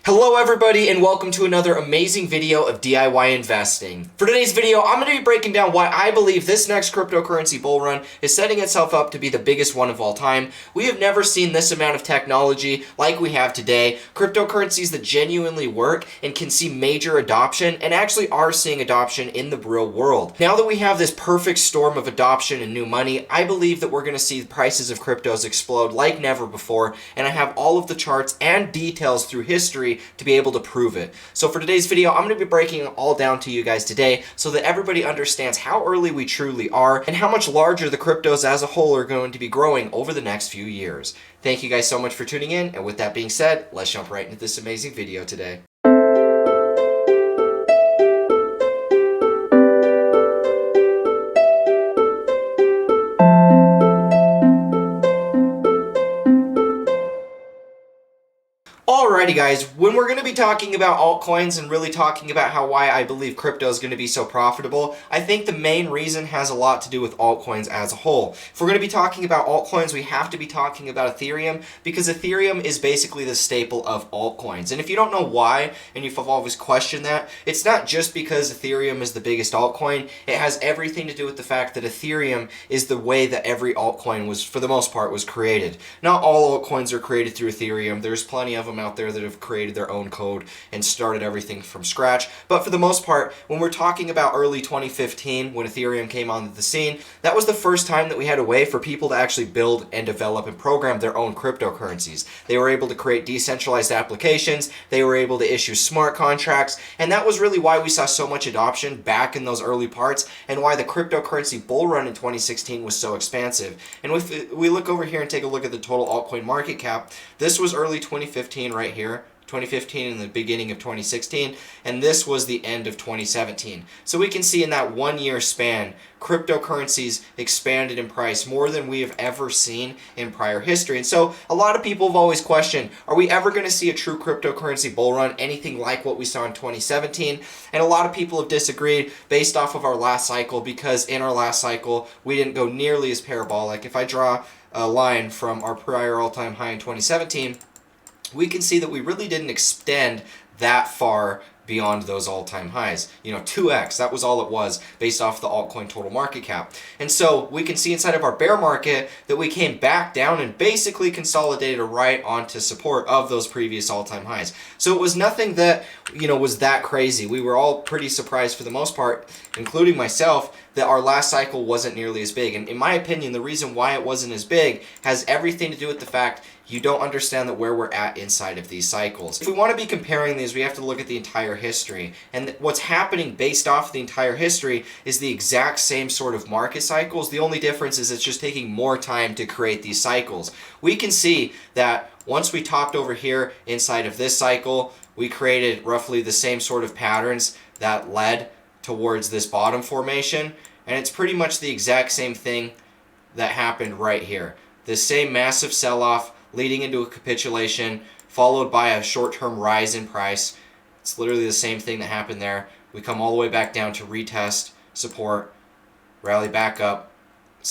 Hello everybody and welcome to another amazing video of DIY investing. For today's video, I'm going to be breaking down why I believe this next cryptocurrency bull run is setting itself up to be the biggest one of all time. We have never seen this amount of technology like we have today. Cryptocurrencies that genuinely work and can see major adoption and actually are seeing adoption in the real world. Now that we have this perfect storm of adoption and new money, I believe that we're going to see the prices of cryptos explode like never before, and I have all of the charts and details through history to be able to prove it. So for today's video, I'm going to be breaking it all down to you guys today so that everybody understands how early we truly are and how much larger the cryptos as a whole are going to be growing over the next few years. Thank you guys so much for tuning in, and with that being said, let's jump right into this amazing video today. Alrighty guys, when we're going to be talking about altcoins and really talking about why I believe crypto is going to be so profitable, I think the main reason has a lot to do with altcoins as a whole. If we're going to be talking about altcoins, we have to be talking about Ethereum because Ethereum is basically the staple of altcoins. And if you don't know why, and you've always questioned that, it's not just because Ethereum is the biggest altcoin. It has everything to do with the fact that Ethereum is the way that every altcoin was, for the most part, was created. Not all altcoins are created through Ethereum. There's plenty of them out there that have created their own code and started everything from scratch. But for the most part, when we're talking about early 2015, when Ethereum came onto the scene, that was the first time that we had a way for people to actually build and develop and program their own cryptocurrencies. They were able to create decentralized applications, they were able to issue smart contracts, and that was really why we saw so much adoption back in those early parts and why the cryptocurrency bull run in 2016 was so expansive. And if we look over here and take a look at the total altcoin market cap, this was early 2015 right here, 2015 and the beginning of 2016, and this was the end of 2017. So we can see in that 1 year span, cryptocurrencies expanded in price more than we have ever seen in prior history. And so a lot of people have always questioned, are we ever going to see a true cryptocurrency bull run, anything like what we saw in 2017? And a lot of people have disagreed based off of our last cycle, because in our last cycle, we didn't go nearly as parabolic. If I draw a line from our prior all-time high in 2017, we can see that we really didn't extend that far beyond those all-time highs. 2x, that was all it was based off the altcoin total market cap. And so we can see inside of our bear market that we came back down and basically consolidated right onto support of those previous all-time highs. So it was nothing that, was that crazy. We were all pretty surprised for the most part, including myself, that our last cycle wasn't nearly as big. And in my opinion, the reason why it wasn't as big has everything to do with the fact you don't understand that where we're at inside of these cycles. If we want to be comparing these, we have to look at the entire history. And what's happening based off the entire history is the exact same sort of market cycles. The only difference is it's just taking more time to create these cycles. We can see that once we topped over here inside of this cycle, we created roughly the same sort of patterns that led towards this bottom formation. And it's pretty much the exact same thing that happened right here. This same massive sell-off leading into a capitulation, followed by a short-term rise in price. It's literally the same thing that happened there. We come all the way back down to retest, support, rally back up,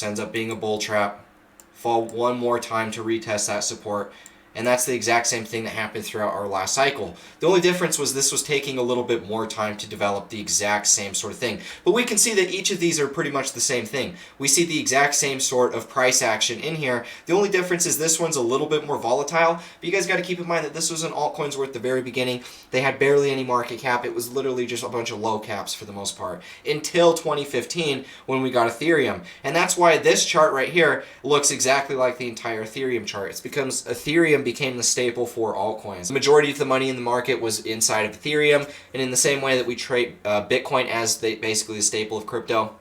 ends up being a bull trap, fall one more time to retest that support, and that's the exact same thing that happened throughout our last cycle. The only difference was this was taking a little bit more time to develop the exact same sort of thing. But we can see that each of these are pretty much the same thing. We see the exact same sort of price action in here. The only difference is this one's a little bit more volatile, but you guys got to keep in mind that this was an altcoins where at the very beginning, they had barely any market cap. It was literally just a bunch of low caps for the most part, until 2015 when we got Ethereum. And that's why this chart right here looks exactly like the entire Ethereum chart. It's because Ethereum became the staple for altcoins. The majority of the money in the market was inside of Ethereum, and in the same way that we trade Bitcoin as basically the staple of crypto,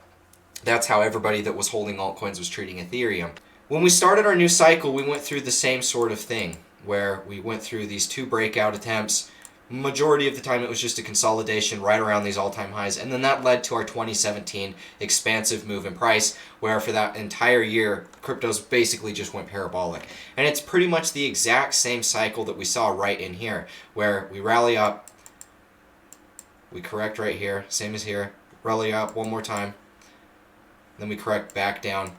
that's how everybody that was holding altcoins was treating Ethereum. When we started our new cycle, we went through the same sort of thing, where we went through these two breakout attempts. Majority of the time it was just a consolidation right around these all-time highs, and then that led to our 2017 expansive move in price, where for that entire year cryptos basically just went parabolic. And it's pretty much the exact same cycle that we saw right in here, where we rally up, we correct right here, same as here, rally up one more time, then we correct back down,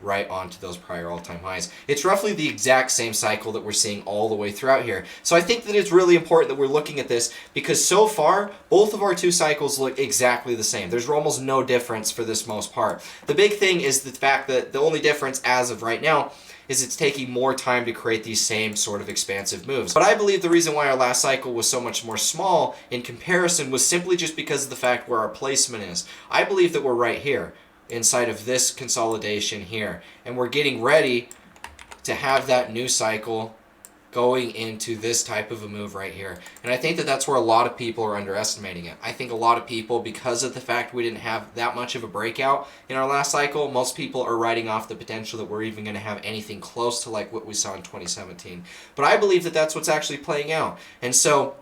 right onto those prior all-time highs. It's roughly the exact same cycle that we're seeing all the way throughout here. So I think that it's really important that we're looking at this, because so far both of our two cycles look exactly the same. There's almost no difference for this most part. The big thing is the fact that the only difference as of right now is it's taking more time to create these same sort of expansive moves. But I believe the reason why our last cycle was so much more small in comparison was simply just because of the fact where our placement is. I believe that we're right here inside of this consolidation here, and we're getting ready to have that new cycle going into this type of a move right here. And I think that that's where a lot of people are underestimating it. I think a lot of people, because of the fact we didn't have that much of a breakout in our last cycle, most people are writing off the potential that we're even going to have anything close to like what we saw in 2017. But I believe that that's what's actually playing out. And so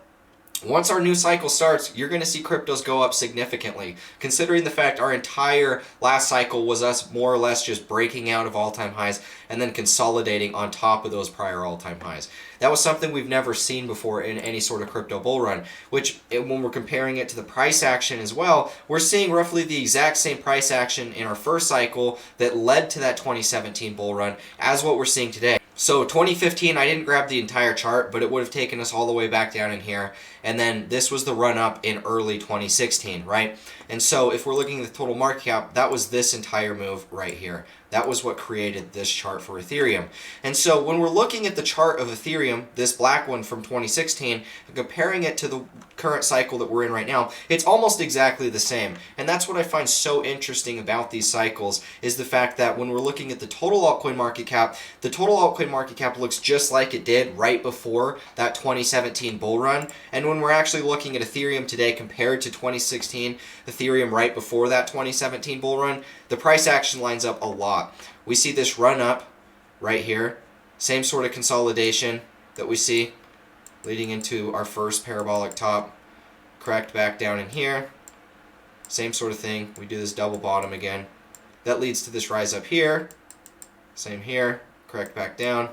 once our new cycle starts, you're going to see cryptos go up significantly, considering the fact our entire last cycle was us more or less just breaking out of all-time highs and then consolidating on top of those prior all-time highs. That was something we've never seen before in any sort of crypto bull run, which when we're comparing it to the price action as well, we're seeing roughly the exact same price action in our first cycle that led to that 2017 bull run as what we're seeing today. So 2015, I didn't grab the entire chart, but it would have taken us all the way back down in here. And then this was the run up in early 2016, right? And so if we're looking at the total market cap, that was this entire move right here. That was what created this chart for Ethereum. And so when we're looking at the chart of Ethereum, this black one from 2016, and comparing it to the current cycle that we're in right now, it's almost exactly the same. And that's what I find so interesting about these cycles, is the fact that when we're looking at the total altcoin market cap, the total altcoin market cap looks just like it did right before that 2017 bull run. And when we're actually looking at Ethereum today compared to 2016 Ethereum right before that 2017 bull run, the price action lines up a lot. We see this run up right here, same sort of consolidation that we see leading into our first parabolic top, correct back down in here, same sort of thing. We do this double bottom again. That leads to this rise up here, same here, correct back down.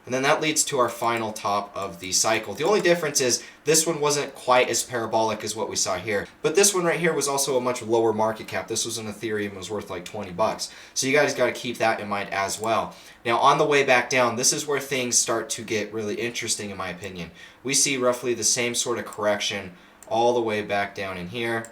And then that leads to our final top of the cycle. The only difference is this one wasn't quite as parabolic as what we saw here. But this one right here was also a much lower market cap. This was an Ethereum, it was worth like 20 bucks. So you guys got to keep that in mind as well. Now on the way back down, this is where things start to get really interesting in my opinion. We see roughly the same sort of correction all the way back down in here.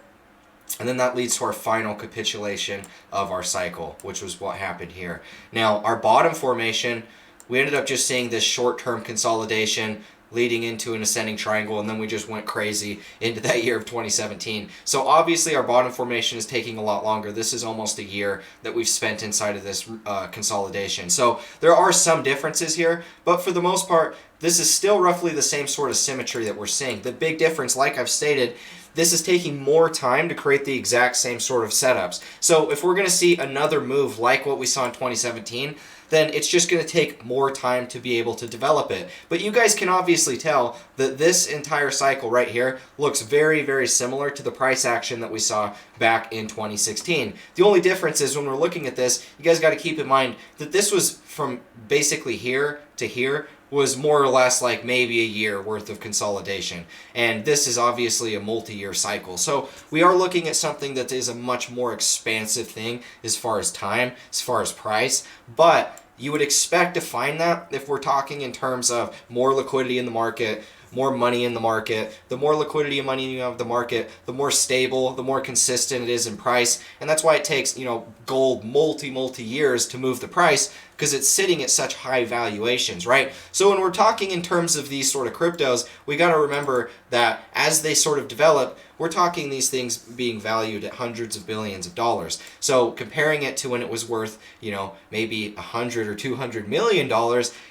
And then that leads to our final capitulation of our cycle, which was what happened here. Now our bottom formation, we ended up just seeing this short-term consolidation leading into an ascending triangle, and then we just went crazy into that year of 2017. So obviously our bottom formation is taking a lot longer. This is almost a year that we've spent inside of this consolidation. So there are some differences here, but for the most part, this is still roughly the same sort of symmetry that we're seeing. The big difference, like I've stated, this is taking more time to create the exact same sort of setups. So if we're going to see another move like what we saw in 2017, then it's just going to take more time to be able to develop it. But you guys can obviously tell that this entire cycle right here looks very, very similar to the price action that we saw back in 2016. The only difference is when we're looking at this, you guys got to keep in mind that this was from basically here to here was more or less like maybe a year worth of consolidation. And this is obviously a multi-year cycle. So we are looking at something that is a much more expansive thing as far as time, as far as price. But you would expect to find that if we're talking in terms of more liquidity in the market, more money in the market. The more liquidity and money you have in the market, the more stable, the more consistent it is in price. And that's why it takes, gold multi years to move the price, because it's sitting at such high valuations, right? So when we're talking in terms of these sort of cryptos, we got to remember that as they sort of develop, we're talking these things being valued at hundreds of billions of dollars. So comparing it to when it was worth, maybe $100 or $200 million,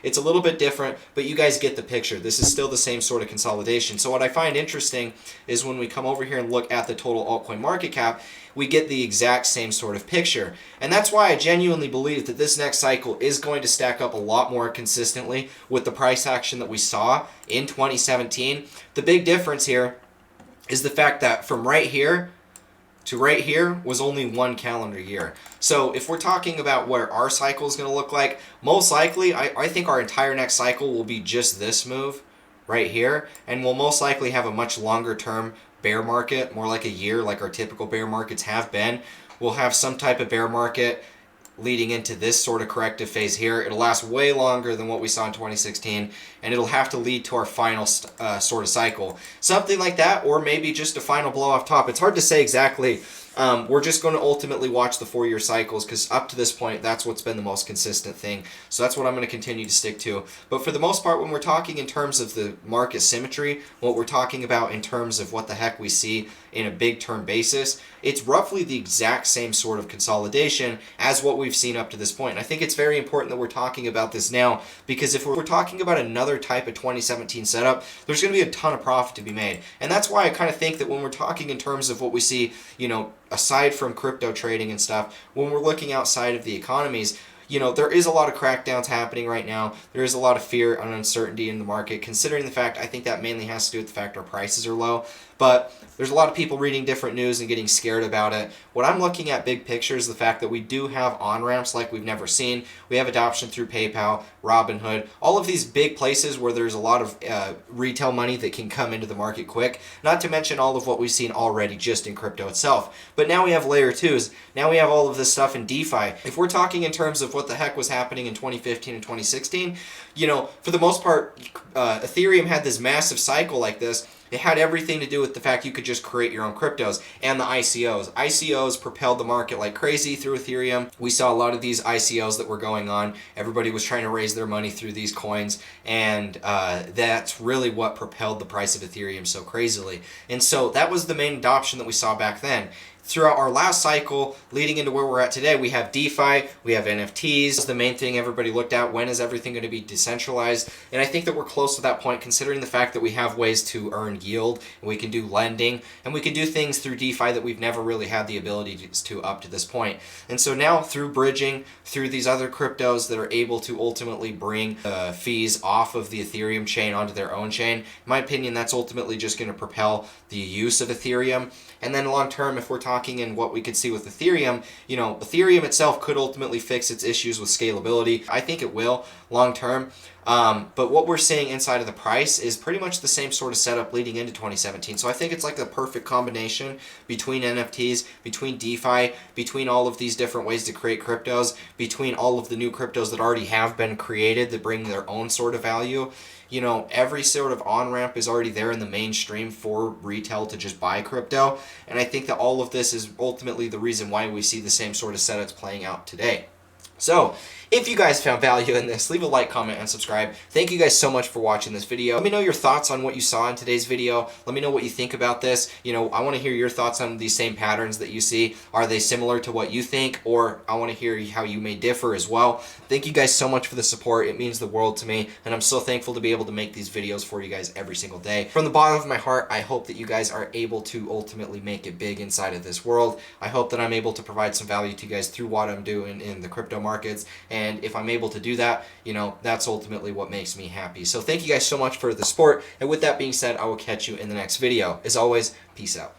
it's a little bit different, but you guys get the picture. This is still the same sort of consolidation. So what I find interesting is when we come over here and look at the total altcoin market cap, we get the exact same sort of picture. And that's why I genuinely believe that this next cycle is going to stack up a lot more consistently with the price action that we saw in 2017. The big difference here is the fact that from right here to right here was only 1 calendar year. So if we're talking about what our cycle is going to look like, most likely I think our entire next cycle will be just this move right here, and we'll most likely have a much longer term bear market, more like a year, like our typical bear markets have been. We'll have some type of bear market leading into this sort of corrective phase here. It'll last way longer than what we saw in 2016, and it'll have to lead to our final sort of cycle. Something like that, or maybe just a final blow off top. It's hard to say exactly. We're just going to ultimately watch the 4-year cycles, because up to this point, that's what's been the most consistent thing. So that's what I'm going to continue to stick to. But for the most part, when we're talking in terms of the market symmetry, what we're talking about in terms of what the heck we see in a big term basis, it's roughly the exact same sort of consolidation as what we've seen up to this point. And I think it's very important that we're talking about this now, because if we're talking about another type of 2017 setup, there's going to be a ton of profit to be made. And that's why I kind of think that when we're talking in terms of what we see, aside from crypto trading and stuff, when we're looking outside of the economies, there is a lot of crackdowns happening right now. There is a lot of fear and uncertainty in the market, considering the fact, I think that mainly has to do with the fact our prices are low. But there's a lot of people reading different news and getting scared about it. What I'm looking at big picture is the fact that we do have on-ramps like we've never seen. We have adoption through PayPal, Robinhood, all of these big places where there's a lot of retail money that can come into the market quick, not to mention all of what we've seen already just in crypto itself. But now we have layer 2s. Now we have all of this stuff in DeFi. If we're talking in terms of what the heck was happening in 2015 and 2016, for the most part, Ethereum had this massive cycle like this. It had everything to do with the fact you could just create your own cryptos, and the ICOs. ICOs propelled the market like crazy through Ethereum. We saw a lot of these ICOs that were going on. Everybody was trying to raise their money through these coins, and that's really what propelled the price of Ethereum so crazily. And so that was the main adoption that we saw back then. Throughout our last cycle, leading into where we're at today, we have DeFi, we have NFTs. That's the main thing everybody looked at. When is everything going to be decentralized? And I think that we're close to that point, considering the fact that we have ways to earn yield, and we can do lending, and we can do things through DeFi that we've never really had the ability to up to this point. And so now, through bridging, through these other cryptos that are able to ultimately bring fees off of the Ethereum chain onto their own chain, in my opinion, that's ultimately just going to propel the use of Ethereum. And then long term, if we're talking in what we could see with Ethereum, Ethereum itself could ultimately fix its issues with scalability. I think it will long term. But what we're seeing inside of the price is pretty much the same sort of setup leading into 2017. So I think it's like the perfect combination between NFTs, between DeFi, between all of these different ways to create cryptos, between all of the new cryptos that already have been created that bring their own sort of value. Every sort of on-ramp is already there in the mainstream for retail to just buy crypto. And I think that all of this is ultimately the reason why we see the same sort of setups playing out today. So, if you guys found value in this, leave a like, comment, and subscribe. Thank you guys so much for watching this video. Let me know your thoughts on what you saw in today's video. Let me know what you think about this. I want to hear your thoughts on these same patterns that you see. Are they similar to what you think? Or I want to hear how you may differ as well. Thank you guys so much for the support. It means the world to me, and I'm so thankful to be able to make these videos for you guys every single day. From the bottom of my heart, I hope that you guys are able to ultimately make it big inside of this world. I hope that I'm able to provide some value to you guys through what I'm doing in the crypto markets. And if I'm able to do that, that's ultimately what makes me happy. So thank you guys so much for the support. And with that being said, I will catch you in the next video. As always, peace out.